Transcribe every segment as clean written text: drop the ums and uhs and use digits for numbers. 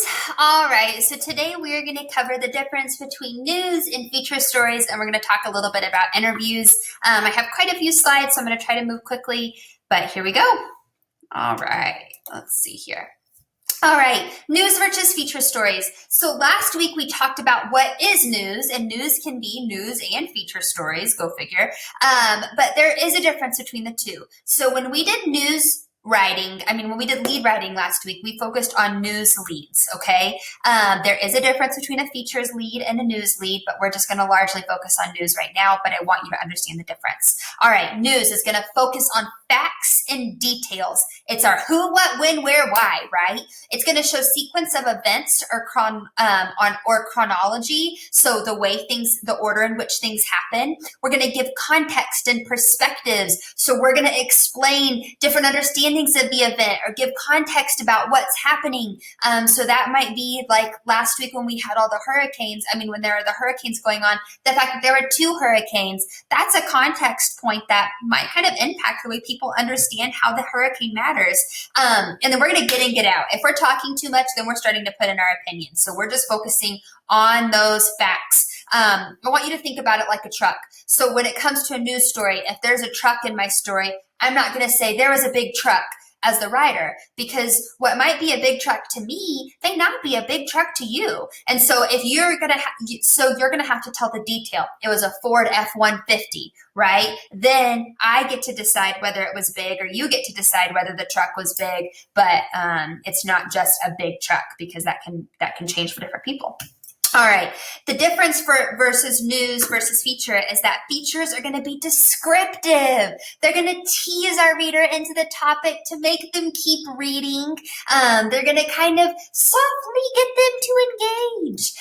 friends. All right, so today we are going to cover the difference between news and feature stories, and we're going to talk a little bit about interviews. I have quite a few slides, so I'm going to try to move quickly, but here we go. All right, let's see here. All right, news versus feature stories. So last week we talked about what is news, and news can be news and feature stories, go figure. But there is a difference between the two. So when we did when we did lead writing last week, we focused on news leads, okay? There is a difference between a features lead and a news lead, but we're just gonna largely focus on news right now, but I want you to understand the difference. All right, news is gonna focus on facts and details. It's our who, what, when, where, why, right? It's gonna show sequence of events or chronology, so the order in which things happen. We're gonna give context and perspectives, so we're gonna explain different understandings of the event or give context about what's happening. So that might be like last week when we had all the hurricanes. When there are the hurricanes going on, the fact that there were 2 hurricanes, that's a context point that might kind of impact the way people understand how the hurricane matters. And then we're going to get in, get out. If we're talking too much, then we're starting to put in our opinions. So we're just focusing on those facts. I want you to think about it like a truck. So when it comes to a news story, if there's a truck in my story, I'm not going to say there was a big truck as the writer, because what might be a big truck to me may not be a big truck to you. And so if you're going to have to tell the detail. It was a Ford F-150, right? Then I get to decide whether it was big, or you get to decide whether the truck was big, but it's not just a big truck, because that can change for different people. All right, the difference versus news versus feature is that features are going to be descriptive. They're going to tease our reader into the topic to make them keep reading. They're going to kind of softly get them to engage.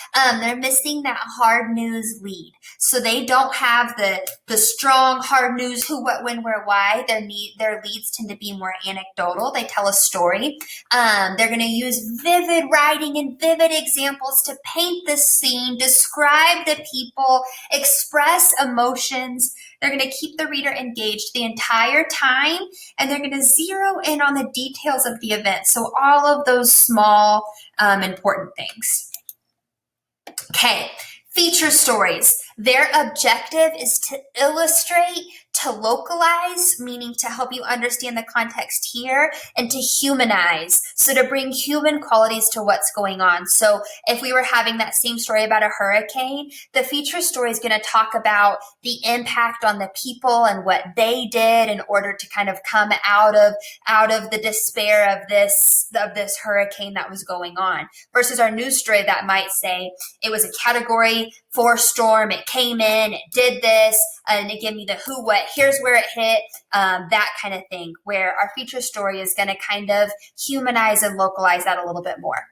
They're missing that hard news lead. So they don't have the strong hard news who, what, when, where, why. Their leads tend to be more anecdotal. They tell a story. They're going to use vivid writing and vivid examples to paint the scene, describe the people, express emotions. They're going to keep the reader engaged the entire time, and they're going to zero in on the details of the event. So all of those small, important things. Okay, feature stories. Their objective is to illustrate, to localize, meaning to help you understand the context here, and to humanize, so to bring human qualities to what's going on. So if we were having that same story about a hurricane, the feature story is going to talk about the impact on the people and what they did in order to kind of come out of the despair of this hurricane that was going on, versus our news story that might say it was a Category 4 storm, it came in, it did this, and it gave me the who, what, here's where it hit, that kind of thing, where our feature story is going to kind of humanize and localize that a little bit more.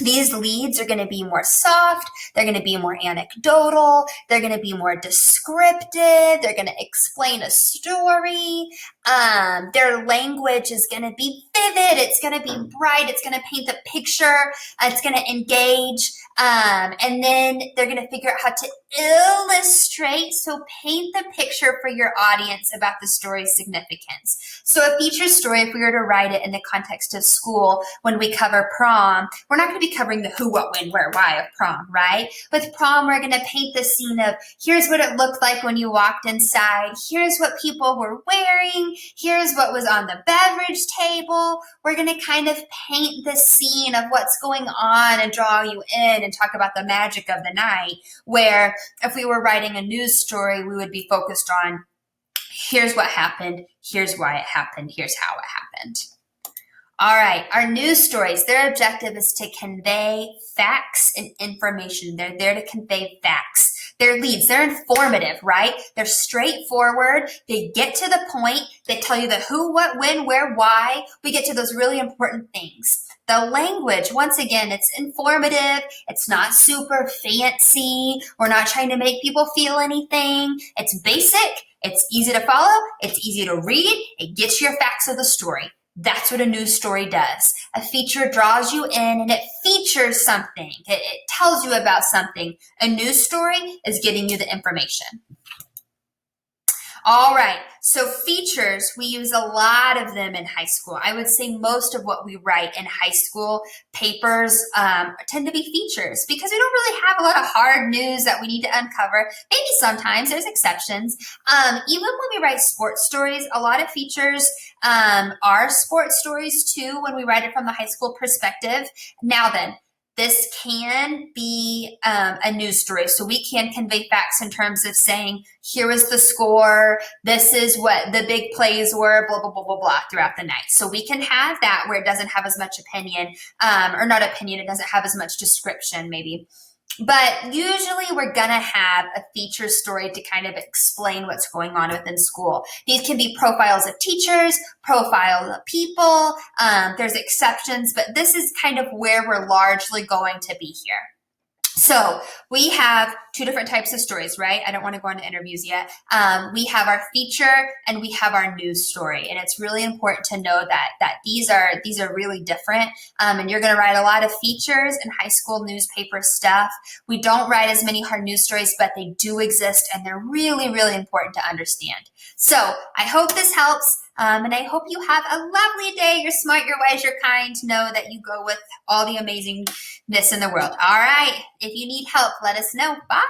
These leads are going to be more soft. They're going to be more anecdotal. They're going to be more descriptive. They're going to explain a story. Their language is going to be vivid. It's going to be bright. It's going to paint the picture. It's going to engage. And then they're going to figure out how to illustrate, so paint the picture for your audience about the story's significance. So a feature story, if we were to write it in the context of school, when we cover prom, we're not going to be covering the who, what, when, where, why of prom, right? With prom, we're going to paint the scene of here's what it looked like when you walked inside. Here's what people were wearing. Here's what was on the beverage table. We're going to kind of paint the scene of what's going on and draw you in and talk about the magic of the night, where if we were writing a news story, we would be focused on here's what happened, here's why it happened, here's how it happened. All right, our news stories, their objective is to convey facts and information. They're there to convey facts. Their leads, they're informative, right? They're straightforward. They get to the point. They tell you the who, what, when, where, why. We get to those really important things. The language, once again, it's informative. It's not super fancy. We're not trying to make people feel anything. It's basic. It's easy to follow. It's easy to read. It gets you your facts of the story. That's what a news story does. A feature draws you in and it features something. It tells you about something. A news story is getting you the information. All right. So features, we use a lot of them in high school. I would say most of what we write in high school papers tend to be features because we don't really have a lot of hard news that we need to uncover. Maybe sometimes there's exceptions. Even when we write sports stories, a lot of features are sports stories too when we write it from the high school perspective. Now then, this can be a news story. So we can convey facts in terms of saying, here is the score, this is what the big plays were, blah, blah, blah, blah, blah, throughout the night. So we can have that where it doesn't have as much opinion, or not opinion, it doesn't have as much description maybe. But usually we're going to have a feature story to kind of explain what's going on within school. These can be profiles of teachers, profiles of people. There's exceptions, but this is kind of where we're largely going to be here. So we have two different types of stories, right? I don't want to go into interviews yet. We have our feature and we have our news story. And it's really important to know that these are really different. And you're going to write a lot of features and high school newspaper stuff. We don't write as many hard news stories, but they do exist and they're really, really important to understand. So I hope this helps. And I hope you have a lovely day. You're smart, you're wise, you're kind. Know that you go with all the amazingness in the world. All right. If you need help, let us know. Bye.